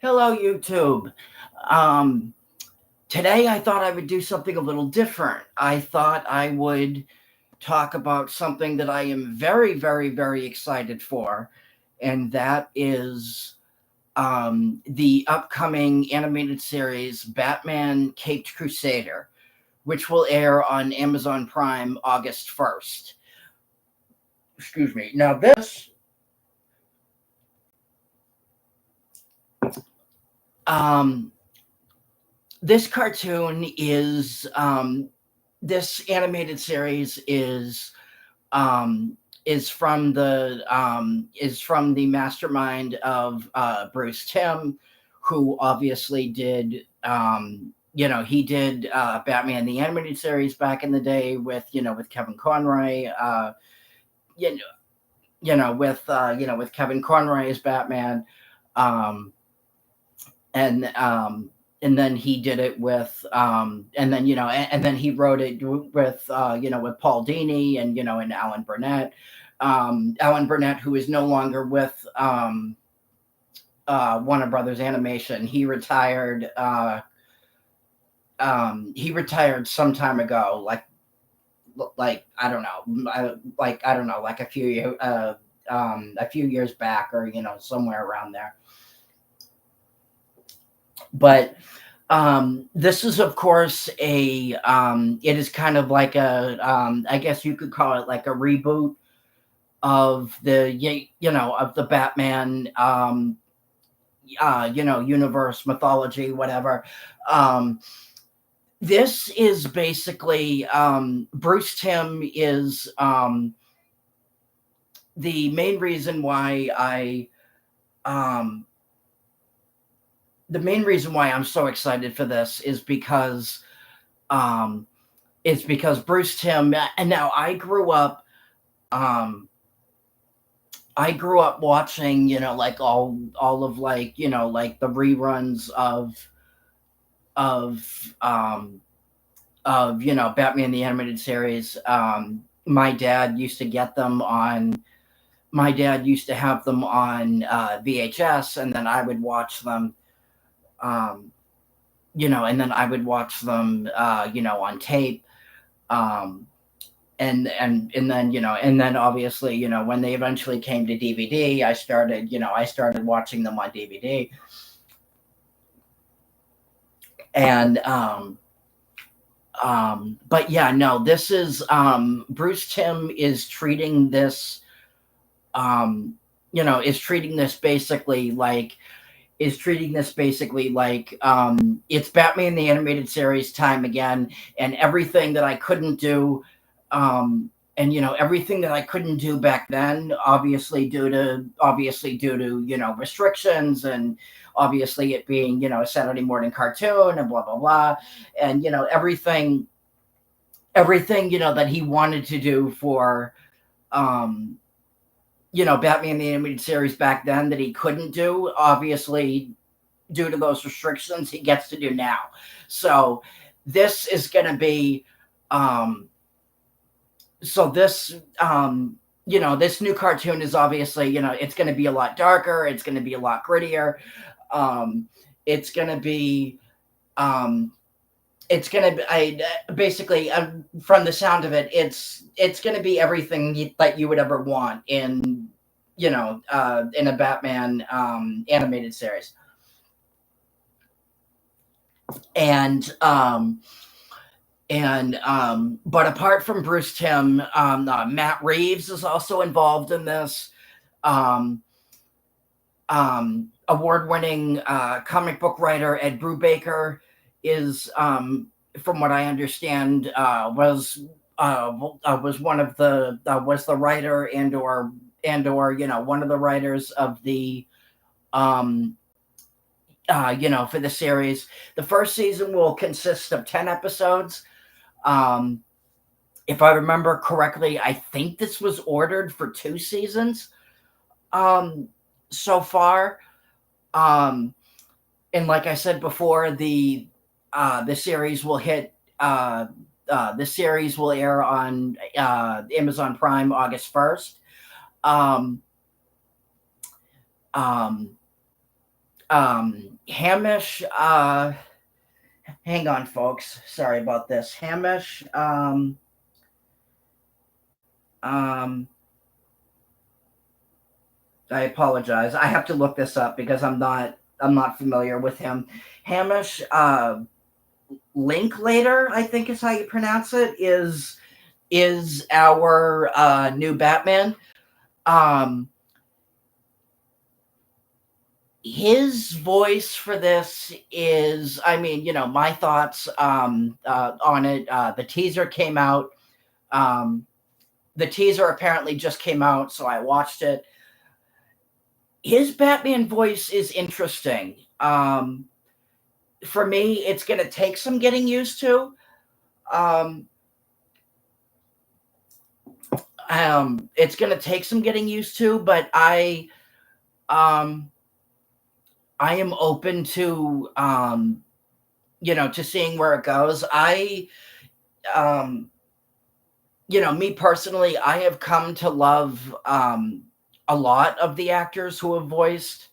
Hello, YouTube. Um, Today I thought I would do something a little different. I thought I would talk about something that I am very, very, very excited for, and that is the upcoming animated series Batman Caped Crusader, which will air on Amazon Prime August 1st. Excuse me. Now, um, this cartoon this animated series um, is from the mastermind of Bruce Timm, who obviously did he did Batman the animated series back in the day with with Kevin Conroy, you know, with Kevin Conroy as Batman, um, and and then he did it with and then he wrote it with with Paul Dini and and Alan Burnett. Alan Burnett, who is no longer with Warner Brothers Animation. He retired some time ago, like I don't know, I don't know, like a few years back, or somewhere around there. But this is, of course, it is kind of like I guess you could call it like a reboot of of the Batman, universe, mythology, whatever. Um, this is basically, Bruce Timm is, the main reason why um, the main reason why I'm so excited for this is because, um, Bruce Timm, and now um, I grew up watching, like all of, like, like the reruns of um Batman the Animated Series. My dad used to get them on my dad used to have them on VHS, and then I would watch them, um and then I would watch them on tape. Um and then obviously, when they eventually came to DVD, I started watching them on DVD. And but yeah, no, this is Bruce Timm is treating this, um is treating this basically like it's Batman the Animated Series time again, and everything that I couldn't do, everything that I couldn't do back then, obviously due to restrictions, and obviously it being a Saturday morning cartoon, and blah blah blah, and everything that he wanted to do for, um Batman the Animated Series back then that he couldn't do, obviously due to those restrictions, he gets to do now. So this is going to be, um, so this, this new cartoon is obviously, it's going to be a lot darker. It's going to be a lot grittier. Um, it's going to be, um, it's going to be, basically, from the sound of it, it's going to be everything that you would ever want in a Batman animated series. And but apart from Bruce Timm, Matt Reeves is also involved in this. Um, Award-winning comic book writer Ed Brubaker is, from what I understand, was one of the was the writer, and or one of the writers of the, um, for the series. The first season will consist of 10 episodes. Um, if I remember correctly, I think this was ordered for 2 seasons, um, so far. Um, and like I said before, the series will hit. The series will air on Amazon Prime August 1st. Um, um, Hamish, hang on, folks. Sorry about this. Hamish, um, I apologize. I have to look this up because I'm not familiar with him. Hamish, Linklater, I think is how you pronounce it, is our new Batman. Um, his voice for this is, I mean, my thoughts on it. The teaser came out. Um, the teaser apparently just came out, so I watched it. His Batman voice is interesting. For me, it's going to take some getting used to. Um, it's going to take some getting used to, but um, I am open to to seeing where it goes. Um, me personally, I have come to love a lot of the actors who have voiced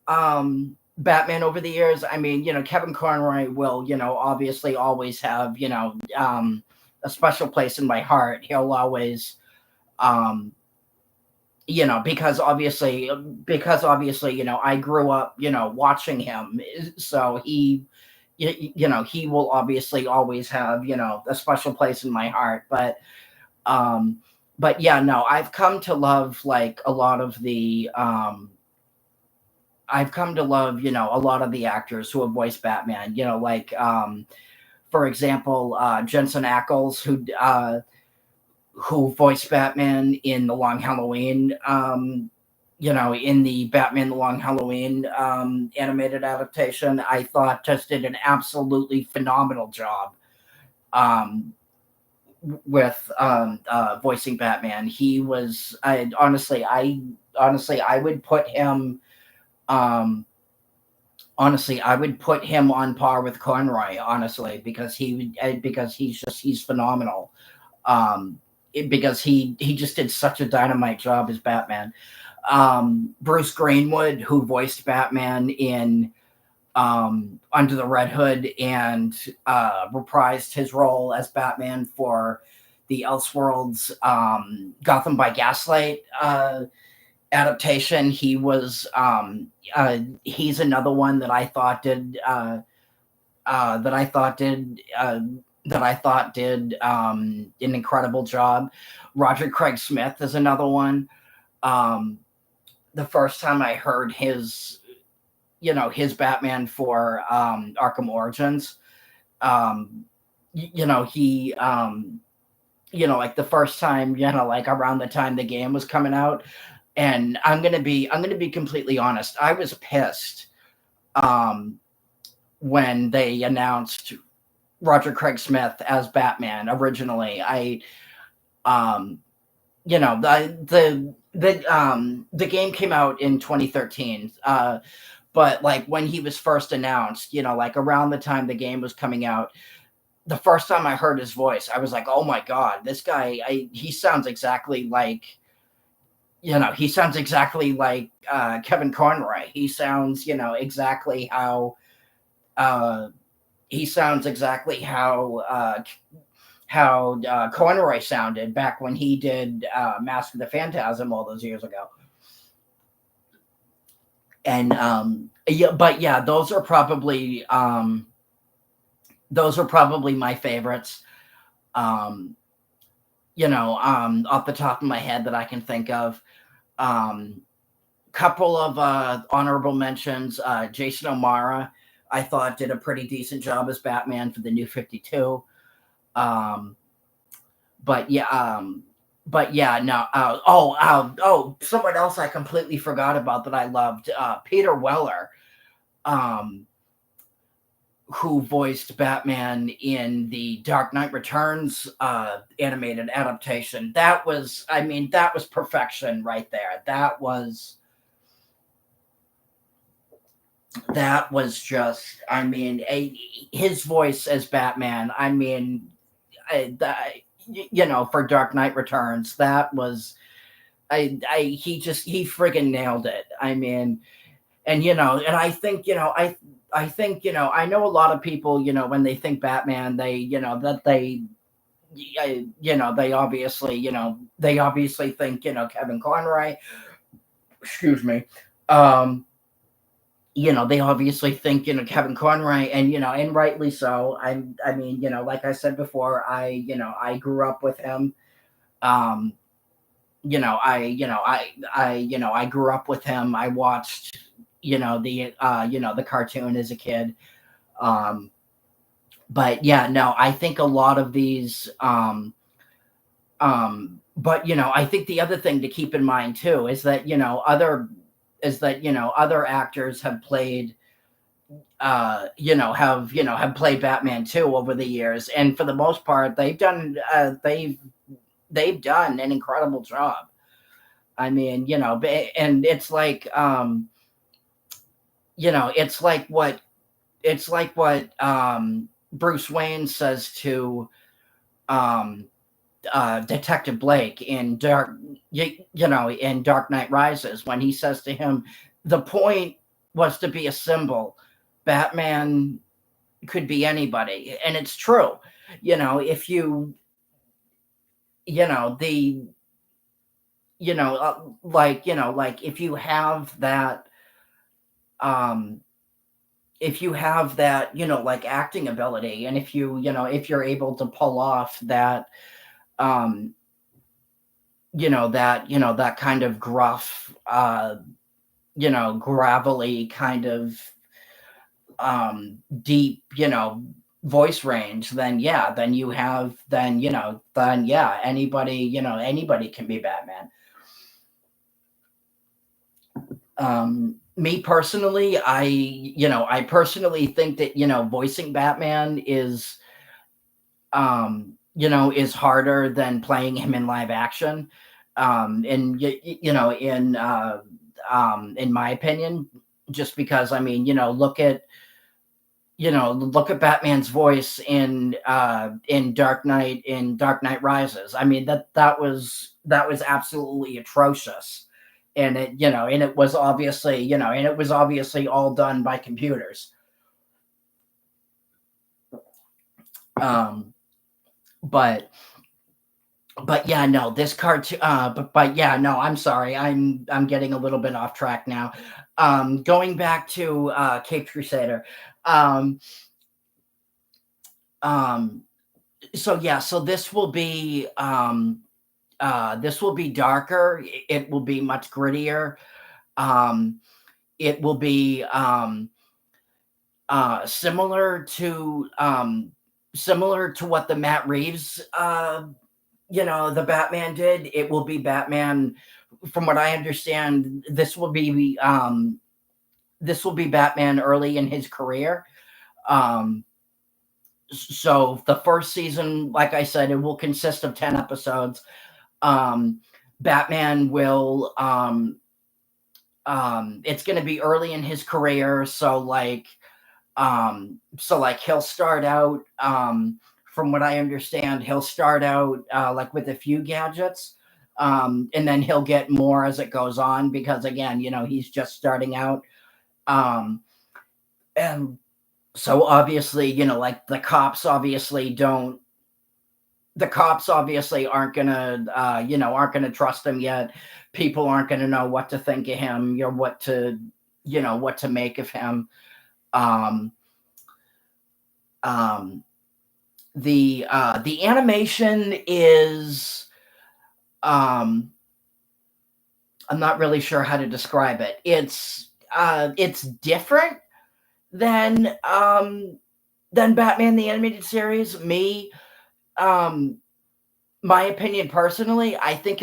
Batman over the years. I mean, Kevin Conroy will, obviously always have, a special place in my heart. He'll always, um, because obviously, I grew up, watching him. So he will obviously always have, a special place in my heart. Um, but yeah, no, I've come to love like a lot of the, I've come to love, a lot of the actors who have voiced Batman, like, for example, Jensen Ackles, who voiced Batman in The Long Halloween, in the Batman The Long Halloween animated adaptation, I thought just did an absolutely phenomenal job with voicing Batman. He was, I would put him, um, honestly, I would put him on par with Conroy, honestly, because he's phenomenal. Because he just did such a dynamite job as Batman. Bruce Greenwood, who voiced Batman in Under the Red Hood and reprised his role as Batman for the Elseworlds Gotham by Gaslight adaptation. He's another one that I thought did that I thought did an incredible job. Roger Craig Smith is another one. The first time I heard his Batman for Arkham Origins, he like the first time, like around the time the game was coming out, and I'm gonna be completely honest, I was pissed when they announced Roger Craig Smith as Batman originally. The game came out in 2013. But like when he was first announced, like around the time the game was coming out, the first time I heard his voice, I was like, "Oh my god, this guy! He sounds exactly like, Kevin Conroy. He sounds, exactly how he sounds exactly how Conroy sounded back when he did Mask of the Phantasm all those years ago." And yeah, but yeah, those are probably my favorites. Um, off the top of my head that I can think of. Um, Couple of honorable mentions. Jason O'Mara, I thought did a pretty decent job as Batman for the New 52. Um, but yeah, no. Someone else I completely forgot about that I loved. Peter Weller, um, who voiced Batman in the Dark Knight Returns animated adaptation. That was perfection right there. That was just, his voice as Batman. For Dark Knight Returns, that was, he friggin' nailed it. And and I think I know a lot of people, when they think Batman, they that they they obviously think Kevin Conroy. Excuse me. Um, they obviously think Kevin Conroy, and and rightly so. I mean, like I said before, I grew up with him. Um, I grew up with him. I watched the cartoon as a kid. Um, but yeah, no, I think a lot of these but I think the other thing to keep in mind too is that other actors have played have played Batman too over the years, and for the most part they've done an incredible job. I mean, and it's like it's like what Bruce Wayne says to um Detective Blake in in Dark Knight Rises, when he says to him, "The point was to be a symbol. Batman could be anybody," and it's true. If you you know the like um if you have that like acting ability, and if you're able to pull off that um that kind of gruff gravelly kind of deep voice range, then yeah, then you have then yeah, anybody can be Batman. Me personally, I personally think that voicing Batman is harder than playing him in live action. And in my opinion, just because, I mean, look at Batman's voice in Dark Knight Rises. I mean, that was absolutely atrocious. And it was obviously, all done by computers. Um, but yeah, no, this cartoon. But yeah, no, I'm sorry, I'm getting a little bit off track now. Going back to Caped Crusader. Um, um, so yeah, so this will be darker. It will be much grittier. Um, it will be similar to what the Matt Reeves the Batman did. It will be Batman, from what I understand, this will be Batman early in his career. Um, so the first season, like I said, it will consist of 10 episodes. Um, Batman will it's going to be early in his career, so he'll start out from what I understand, he'll start out like with a few gadgets, and then he'll get more as it goes on, because again, he's just starting out. um and so obviously, like the cops obviously aren't gonna trust him yet. People aren't gonna know what to think of him, or what to make of him. um um the animation is, um I'm not really sure how to describe it. It's different than Batman the Animated Series. Um my opinion personally, I think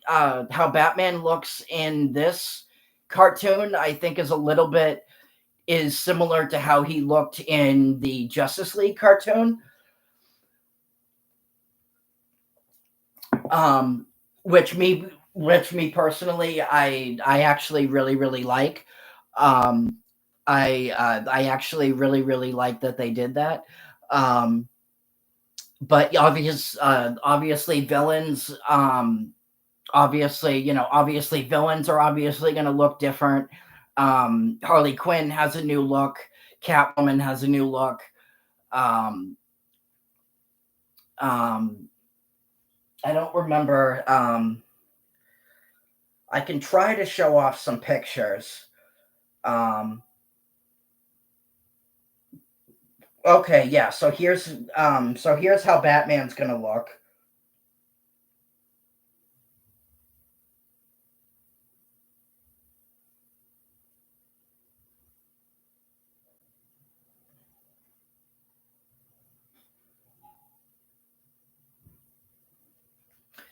how Batman looks in this cartoon, I think is similar to how he looked in the Justice League cartoon. um, which me personally, I actually really like. Um, I actually really like that they did that. Um, but obviously, villains obviously, obviously villains are obviously going to look different. Harley Quinn has a new look. Catwoman has a new look. Um, um, I don't remember. I can try to show off some pictures. Um, okay, yeah. So here's how Batman's gonna look.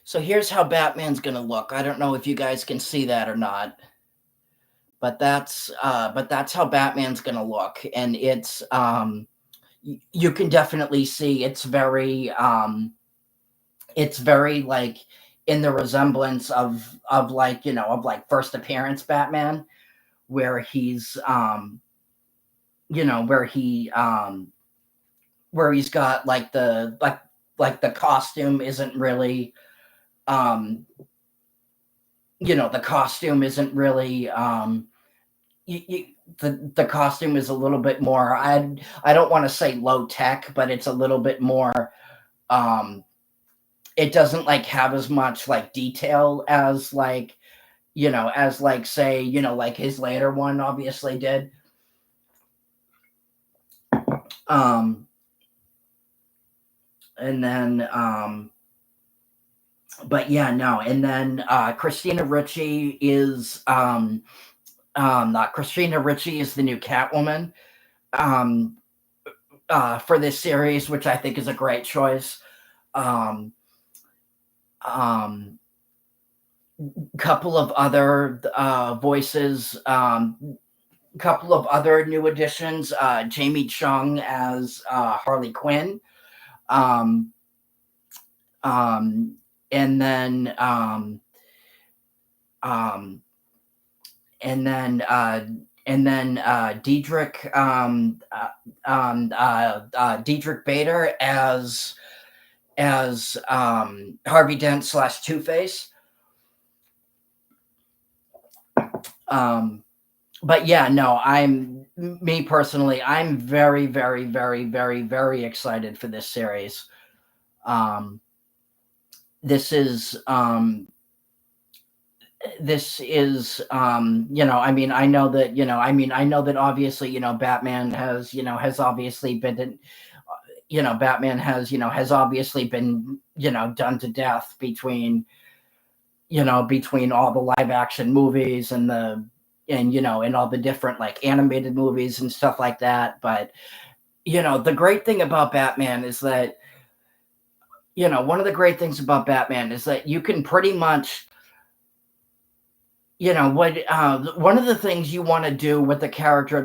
So here's how Batman's gonna look. I don't know if you guys can see that or not, but that's how Batman's gonna look, and you can definitely see it's very like in the resemblance of like of like first appearance Batman, where he's you know where he's got like the costume isn't really um the costume isn't really you, the costume is a little bit more, I don't want to say low tech, but it's a little bit more um it doesn't like have as much like detail as like as like say like his later one obviously did. um and then but yeah, no, and then Christina Ricci is the new Catwoman um for this series, which I think is a great choice. um um couple of other voices, couple of other new additions, Jamie Chung as Harley Quinn, um um and then um and then Diedrich Bader as Harvey Dent slash Two Face. But yeah, no, me personally, I'm very, very, very, very, very excited for this series. Um, this is I mean, I know that obviously Batman has obviously been Batman has obviously been done to death between all the live action movies and all the different like animated movies and stuff like that. But the great thing about Batman is that one of the great things about Batman is that you can pretty much what one of the things you want to do with the character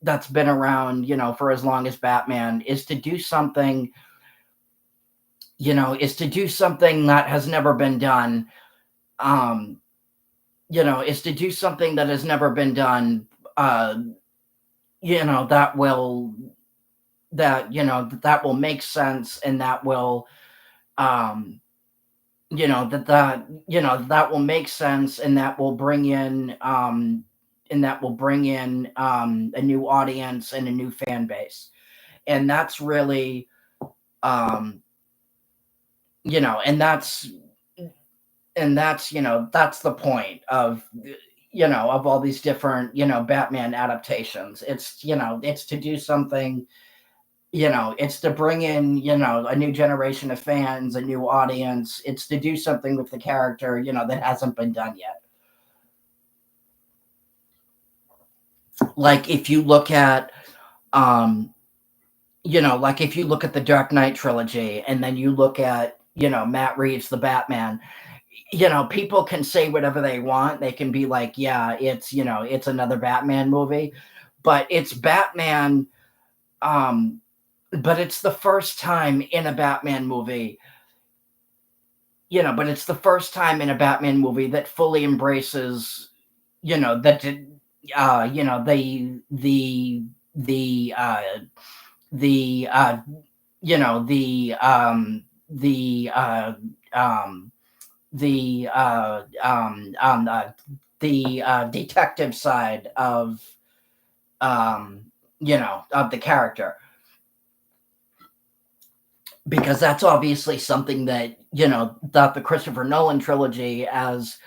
that's been around for as long as Batman is to do something that has never been done. um is to do something that has never been done, uh that will make sense, and that will um that will make sense, and that will bring in a new audience and a new fan base. And that's really um and that's the point of all these different Batman adaptations. It's to do something, it's to bring in a new generation of fans, a new audience. It's to do something with the character that hasn't been done yet. Like if you look at um like if you look at the Dark Knight trilogy, and then you look at Matt Reeves the Batman, people can say whatever they want. They can be like, yeah, it's another Batman movie, but it's Batman. But it's the first time in a Batman movie, but it's the first time in a Batman movie that fully embraces, that the the the um the detective side of of the character, because that's obviously something that that the Christopher Nolan trilogy, as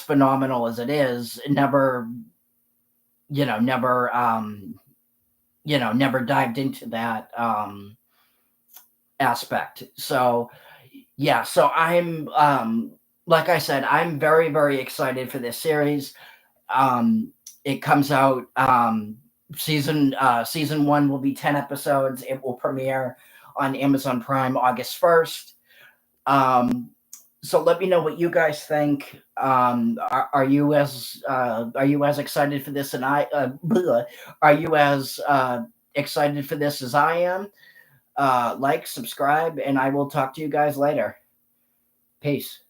phenomenal as it is, never dived into that aspect. So yeah, so I'm like I said, I'm very, very excited for this series. It comes out, season one will be 10 episodes. It will premiere on Amazon Prime August 1st. So let me know what you guys think. Are you as excited for this, and are you as excited for this as I am? Like, subscribe, and I will talk to you guys later. Peace.